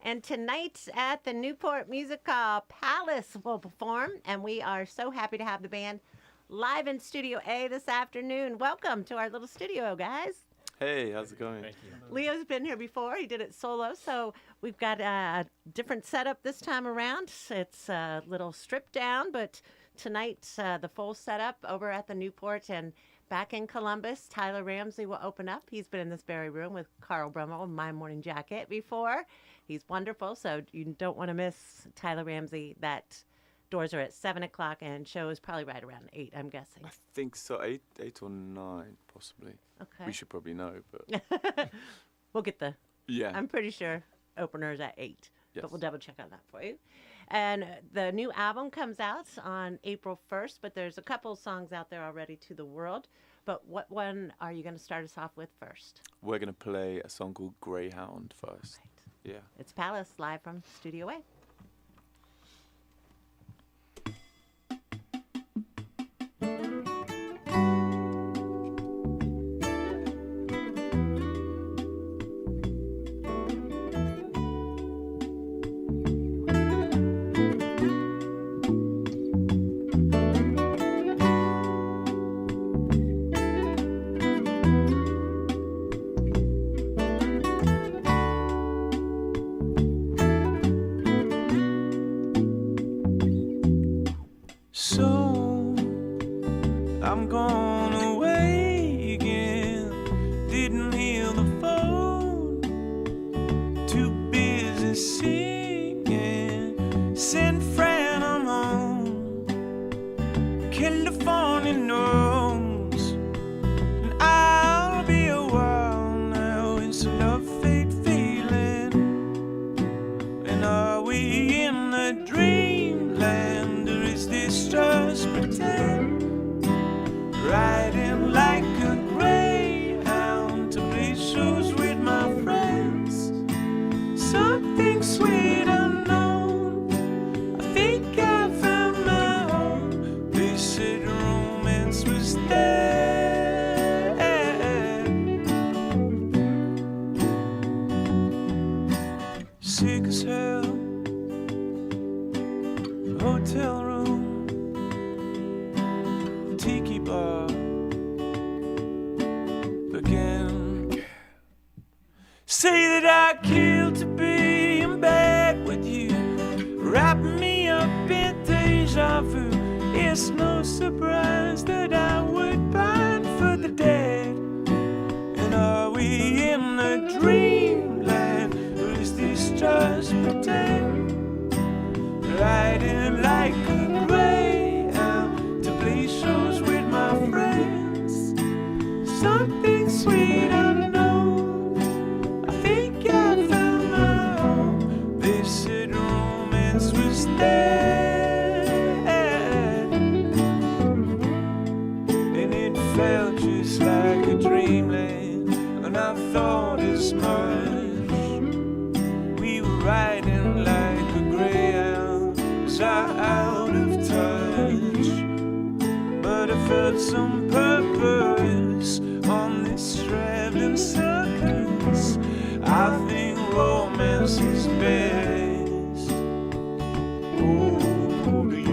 And tonight at the Newport Music Hall, Palace will perform, and we are so happy to have the band live in Studio A this afternoon. Welcome to our little studio, guys. Hey, how's it going? Thank you. Leo's been here before. He did it solo, so we've got a different setup this time around. It's a little stripped down, but tonight the full setup over at the Newport and back in Columbus. Tyler Ramsey will open up. He's been in this very room with Carl Brummel in My Morning Jacket before. He's wonderful, so you don't want to miss Tyler Ramsey. That doors are at 7 o'clock and show is probably right around 8, I'm guessing. I think so, eight or 9, possibly. Okay. We should probably know, but We'll get the, yeah. I'm pretty sure opener's at 8, Yes. but we'll double check on that for you. And the new album comes out on April 1st, but there's a couple songs out there already to the world. But what one are you going to start us off with first? We're gonna play a song called Greyhound first. Right. Yeah. It's Palace live from Studio A. So I'm gone away again. Didn't hear the phone. Too busy singing. Send Fran I'm home. California knows. And I'll be a while now. It's a love fate feeling. And are we in a dreamland? Or is this just pretend? Riding like a greyhound to play shows with my friends. Something sweet unknown. I think I found my own. They said romance was dead. Sick as hell. Hotel room, tiki bar again. Say that I killed to be in bed with you. Wrap me up in deja vu. It's no surprise that I would pine for the dead. And are we in a dreamland, or is this just pretend? Riding like a greyhound to play shows with my friends. Something sweet unknown. I think I found my own. They said romance was dead, and it felt just like a dreamland. And I thought as much. We were riding like a greyhound. Was I out of touch? But I felt some purpose on this traveling circus. I think romance is best. Oh, to you.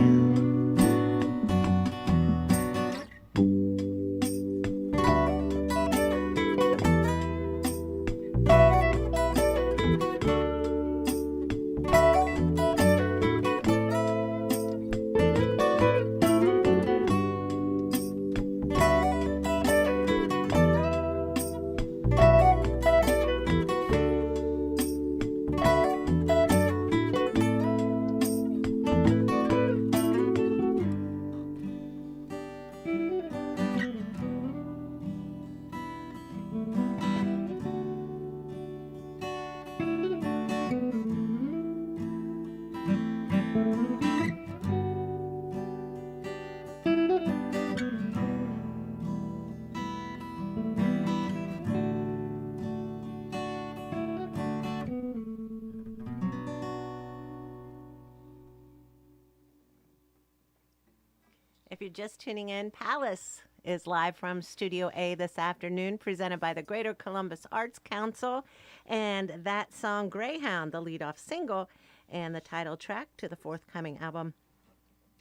If you're just tuning in, Palace is live from Studio A this afternoon, presented by the Greater Columbus Arts Council. And that song, Greyhound, the lead-off single and the title track to the forthcoming album,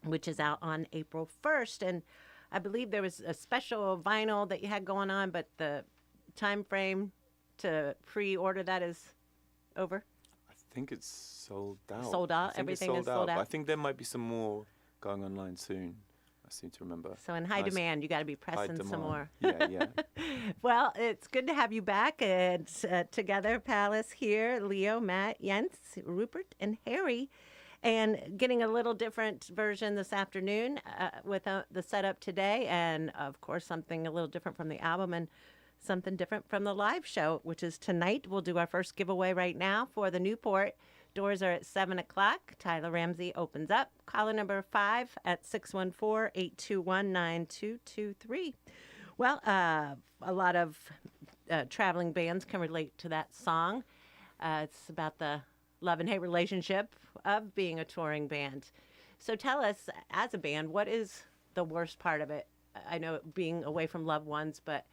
which is out on April 1st. And I believe there was a special vinyl that you had going on, but the time frame to pre-order that is over. I think it's sold out. Sold out? I think it's Everything is sold out? I think there might be some more going online soon. I seem to remember. So in high Nice. demand, you got to be High pressing some demand. more. Yeah, yeah. Well, it's good to have you back and together, Palace here, Leo, Matt, Jens, Rupert, and Harry, and getting a little different version this afternoon with the setup today, and of course something a little different from the album and something different from the live show, which is tonight. We'll do our first giveaway right now for the Newport. Doors are at 7 o'clock. Tyler Ramsey opens up. Caller number 5 at 614-821-9223. Well, a lot of traveling bands can relate to that song. It's about the love and hate relationship of being a touring band. So tell us, as a band, what is the worst part of it? I know being away from loved ones, but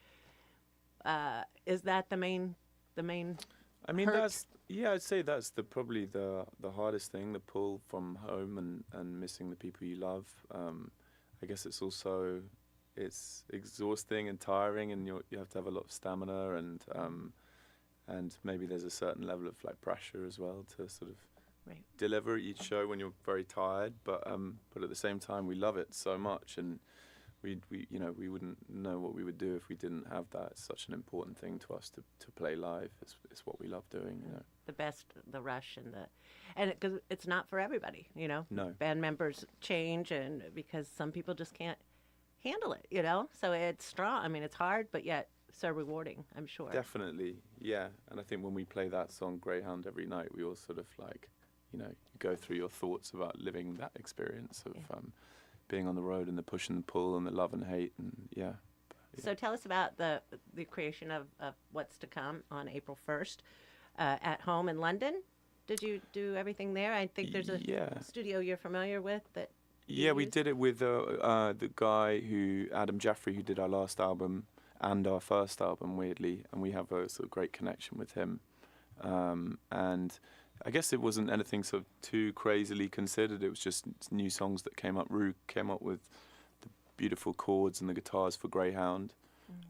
is that the main I mean, hurt? I'd say that's probably the hardest thing, the pull from home and missing the people you love. I guess it's also, it's exhausting and tiring, and you have to have a lot of stamina, and maybe there's a certain level of like pressure as well to sort of Right. deliver each show when you're very tired. But at the same time, we love it so much, and we wouldn't know what we would do if we didn't have that. It's such an important thing to us to play live. It's what we love doing, you know. the best, the rush, and because it's not for everybody, you know. No. Band members change, and because some people just can't handle it, you know. So it's strong. I mean, it's hard, but yet so rewarding, I'm sure. Definitely, yeah. And I think when we play that song Greyhound every night, we all sort of like, you know, go through your thoughts about living that experience of being on the road and the push and the pull and the love and hate, and yeah. So tell us about the creation of what's to come on April 1st at home in London. Did you do everything there? I think there's a Yeah. studio you're familiar with that. Yeah, we used? did it with the guy Adam Jaffrey, who did our last album and our first album, weirdly, and we have a sort of great connection with him. And I guess it wasn't anything sort of too crazily considered. It was just new songs that came up. Rue came up with the beautiful chords and the guitars for Greyhound,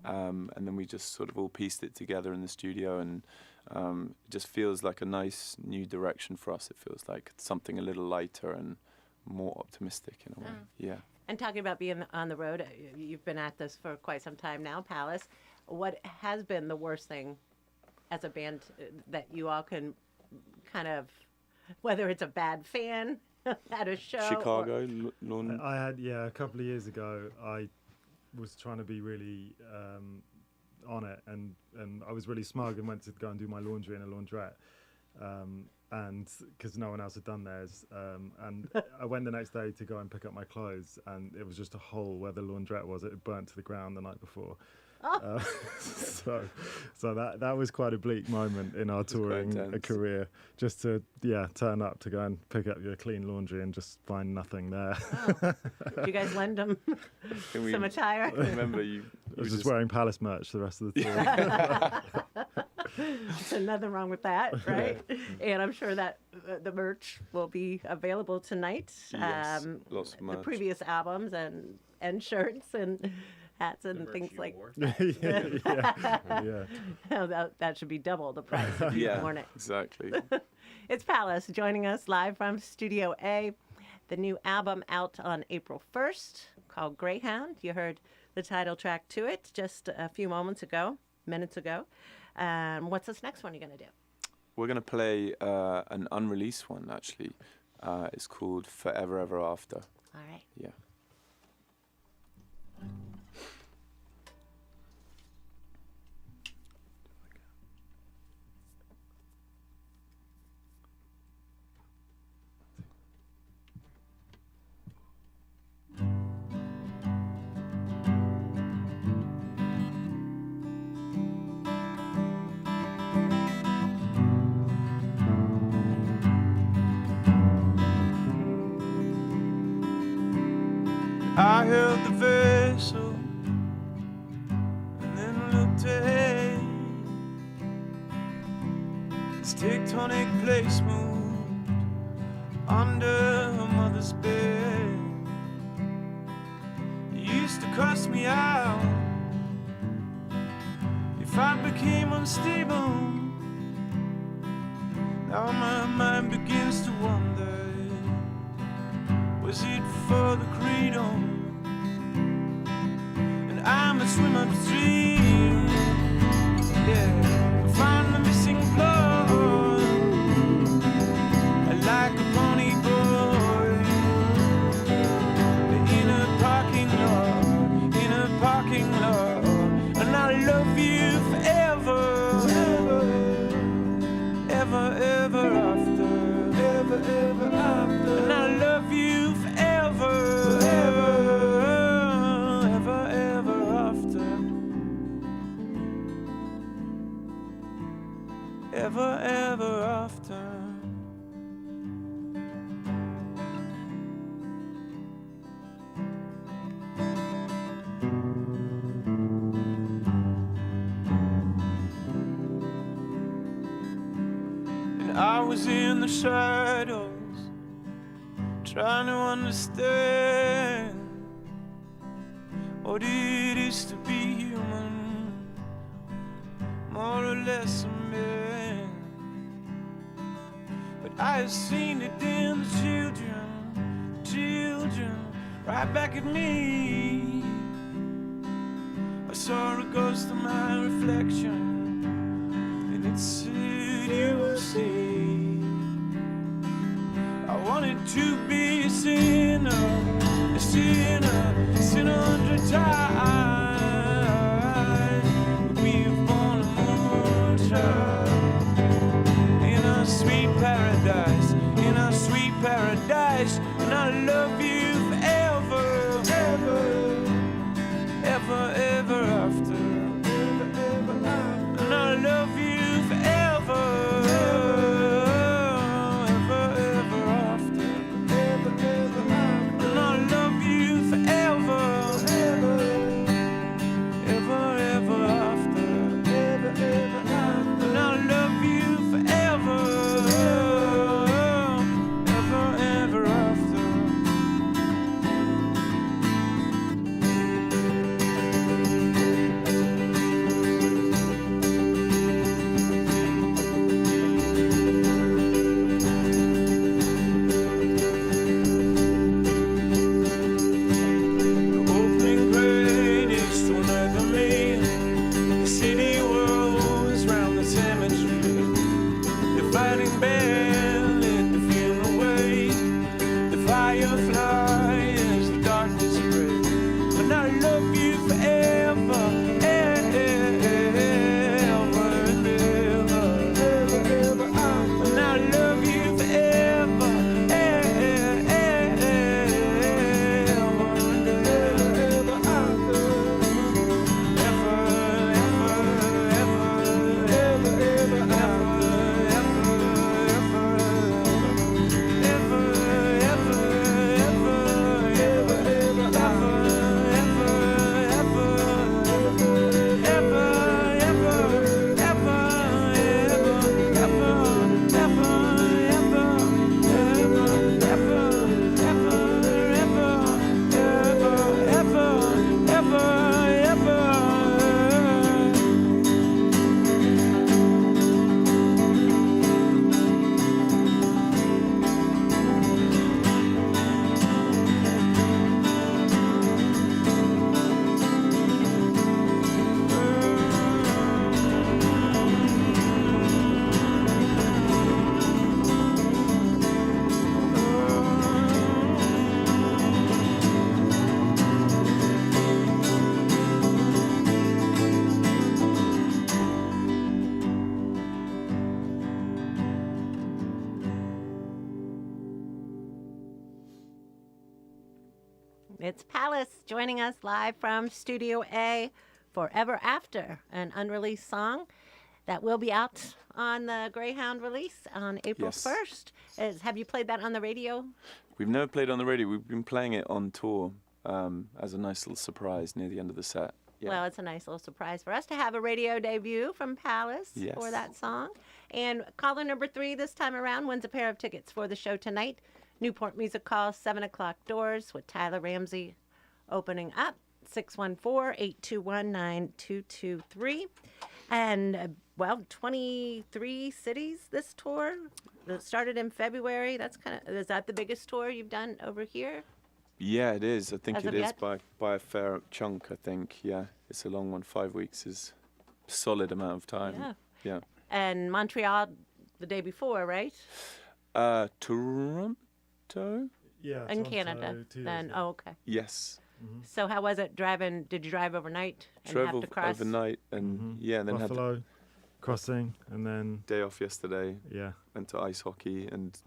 and then we just sort of all pieced it together in the studio, and it just feels like a nice new direction for us. It feels like something a little lighter and more optimistic in a way. Yeah. And talking about being on the road, you've been at this for quite some time now, Palace. What has been the worst thing as a band that you all can kind of, whether it's a bad fan at a show? Chicago, London. I had, a couple of years ago, I was trying to be really on it, and I was really smug and went to go and do my laundry in a laundrette. And because no one else had done theirs, and I went the next day to go and pick up my clothes, and it was just a hole where the laundrette was. It had burnt to the ground the night before. So that was quite a bleak moment in our touring career. Just to turn up to go and pick up your clean laundry and just find nothing there. Did you guys lend them some attire? I remember you. I was just wearing Palace merch the rest of the tour. So nothing wrong with that, right? And I'm sure that the merch will be available tonight. Yes, lots of The merch. previous albums and shirts and hats and things like yeah. that should be double the price if you've worn it. Exactly. It's Palace joining us live from Studio A. The new album out on April 1st called Greyhound. You heard the title track to it just a few minutes ago. What's this next one you're going to do? We're going to play an unreleased one, actually. It's called Forever Ever After. All right. Yeah. I held the vessel Its tectonic place moved under her mother's bed. It used to cuss me out if I became unstable. Now my mind begins to wonder, was it for the cradle? And I'm a swim upstream, yeah, find the missing blood. Like a pony boy in a parking lot, and I love you forever, ever after, ever after, and I love you forever, ever after, ever after. I was in the shadows, trying to understand what it is to be human, more or less a man. But I have seen it in the children, right back at me. I saw a ghost of my reflection, and it said, you will see. I wanted to be a sinner 100 times. We've born a moonchild in our sweet paradise, and I love you forever, ever after, and I love you forever, ever after, and I love you forever, ever after, and I love you forever, ever after. It's Palace joining us live from Studio A for Ever After, an unreleased song that will be out on the Greyhound release on April Yes. 1st. Have you played that on the radio? We've never played on the radio. We've been playing it on tour as a nice little surprise near the end of the set. Yeah. Well, it's a nice little surprise for us to have a radio debut from Palace for Yes. that song. And caller number 3 this time around wins a pair of tickets for the show tonight. Newport Music Hall, 7 o'clock doors with Tyler Ramsey opening up. 614-821-9223. And, 23 cities this tour. It started in February. Is that the biggest tour you've done over here? Yeah, it is. I think As it of is yet? by a fair chunk. I think. Yeah, it's a long one. 5 weeks is a solid amount of time. Yeah. Yeah. And Montreal the day before, right? Toronto. Yeah. In Toronto, Canada. 2 days Then, ago. oh, okay. Yes. So how was it driving? Did you drive overnight and Drove have to cross? overnight and yeah, and then had Buffalo crossing, and then the day off yesterday. yeah. Went to ice hockey and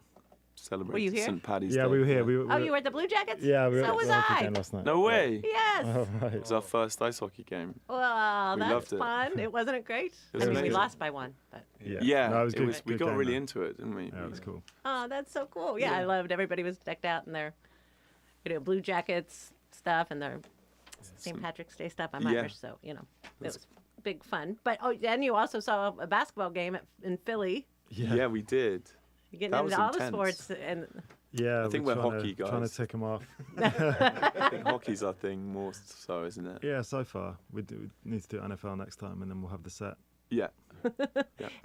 celebrated Were you here? St. Paddy's Yeah, Day. we were here. We were, Oh, you were at the Blue Jackets? Yeah, we were So at was the hockey I. game last night. No way. Yes. Oh, right. It was our first ice hockey game. Well, We that's loved it. fun. It wasn't it great? It was I mean, we amazing. lost by 1, but Yeah, No, it was good. we good got game, really though. into it, didn't we? Yeah, it was cool. oh, that's so cool. Yeah, I loved everybody was decked out in their, Blue Jackets stuff and their St. Patrick's Day stuff. I'm Yeah. Irish, so it was big fun. But then you also saw a basketball game in Philly. Yeah, we did. You're getting That into was all the intense. sports and Yeah, I think we're trying hockey Trying guys. to tick them off. I think hockey's our thing more so, isn't it? Yeah, so far we need to do NFL next time, and then we'll have the set. Yeah.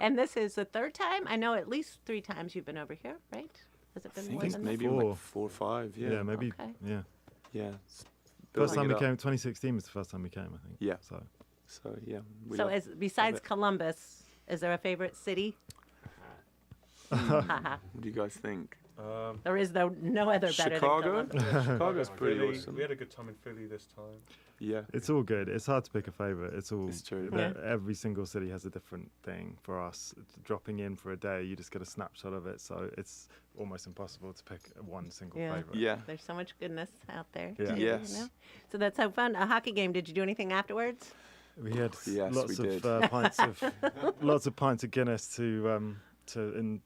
and this is the 3rd time. I know at least 3 times you've been over here, right? Has it I been think more it's than maybe Four. like 4 or 5. Yeah. Yeah, maybe. Okay. Yeah. Yeah. It's First building time it we up. came, 2016 was the first time we came, I think. Yeah. So So yeah. We So, love- besides it. Columbus, is there a favorite city? what do you guys think? There is no other better Chicago? than Columbus. Chicago's pretty Philly, awesome. we had a good time in Philly this time. Yeah. it's all good. It's hard to pick a favorite. It's all. It's true. Yeah. Every single city has a different thing for us. Dropping in for a day, you just get a snapshot of it. So it's almost impossible to pick one single Yeah. favorite. Yeah. There's so much goodness out there. Yeah. too, Yes. So that's so fun. A hockey game. Did you do anything afterwards? We had Yes, lots we of did. pints of pints of Guinness to in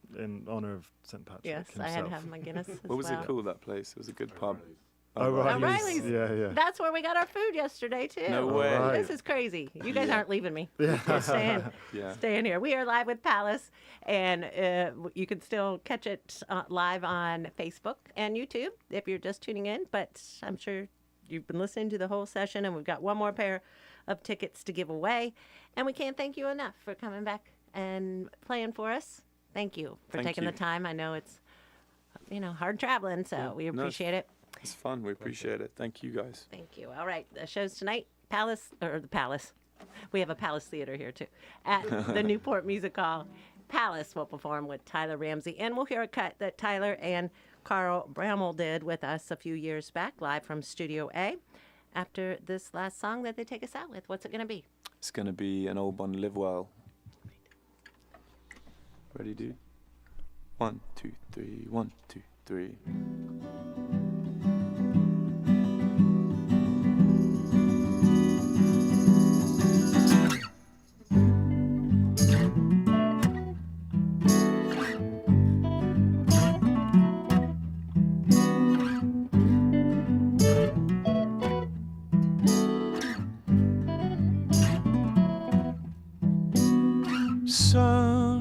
honor of St. Patrick Yes, himself. I had to have my Guinness as What was well. it called, that place? It was a good pub. O'Reilly's. O'Reilly's. Yeah, yeah. That's where we got our food yesterday too. No way. Alright. This is crazy. You guys Yeah. aren't leaving me. Yeah. You're staying. Yeah. Staying here. We are live with Palace, and you can still catch it live on Facebook and YouTube if you're just tuning in. But I'm sure you've been listening to the whole session, and we've got one more pair of tickets to give away. And we can't thank you enough for coming back and playing for us. Thank you for Thank taking you. the time. I know it's hard traveling, so Yeah. we No, it's- appreciate it. It's fun. We appreciate it. Thank you guys. Thank you. All right, the show's tonight. The Palace. We have a Palace Theater here too, at the Newport Music Hall. Palace will perform with Tyler Ramsey, and we'll hear a cut that Tyler and Carl Brammel did with us a few years back, live from Studio A. After this last song that they take us out with, what's it going to be? It's going to be an old one, Live Well. Ready, dude? 1, 2, 3. 1, 2, 3.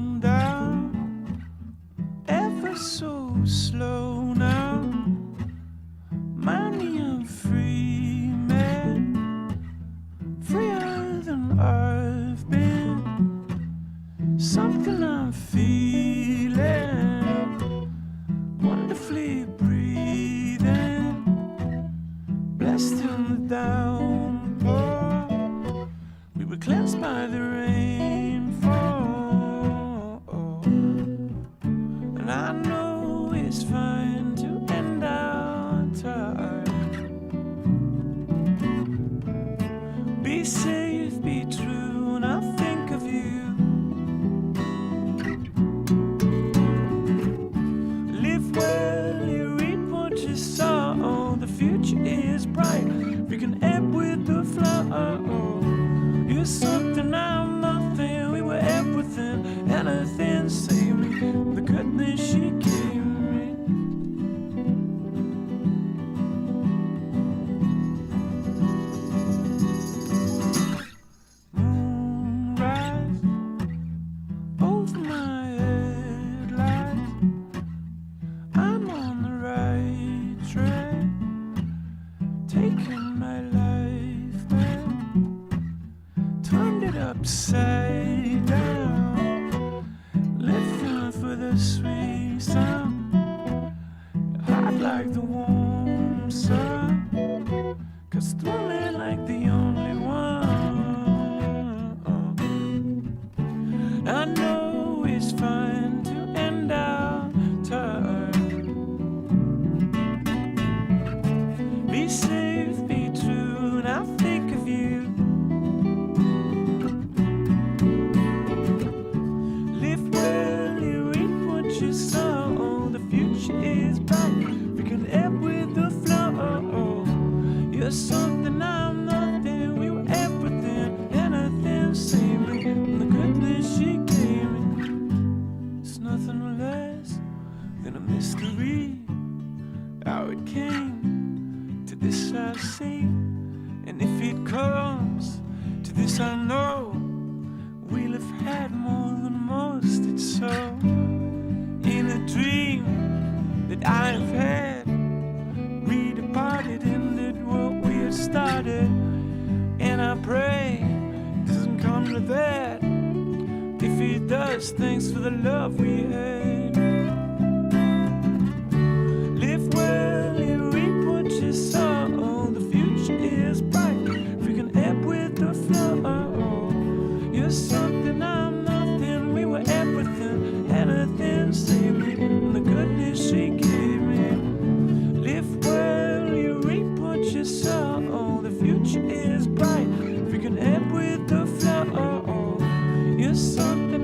Sundown, ever so slow now. Mind me, I'm free man, freer than I've been. Something I'm feeling, wonderfully breathing, blessed in the downpour. We were cleansed by the rainfall. I know it's fine to end our time. Be safe, be true, and I'll think of you. Live well, you reap what you sow. The future is bright. We can ebb with the flow. You're something, I'm nothing. We were everything, anything. Save me from the goodness she gave me. It's nothing less than a mystery. How it came to this I've seen, and if it comes to this I know, we'll have had more than most. It's so in a dream that I have had. We departed, ended what we had started, and I pray it doesn't come to that. If it does, thanks for the love we had. Live well, you reap what you sow. The future is bright. We can ebb with the flow. You're something, I'm nothing. We were everything, anything. Save me from the goodness she gave me. Live well, you reap what you sow. The future is bright. We can ebb with the flow. You're something.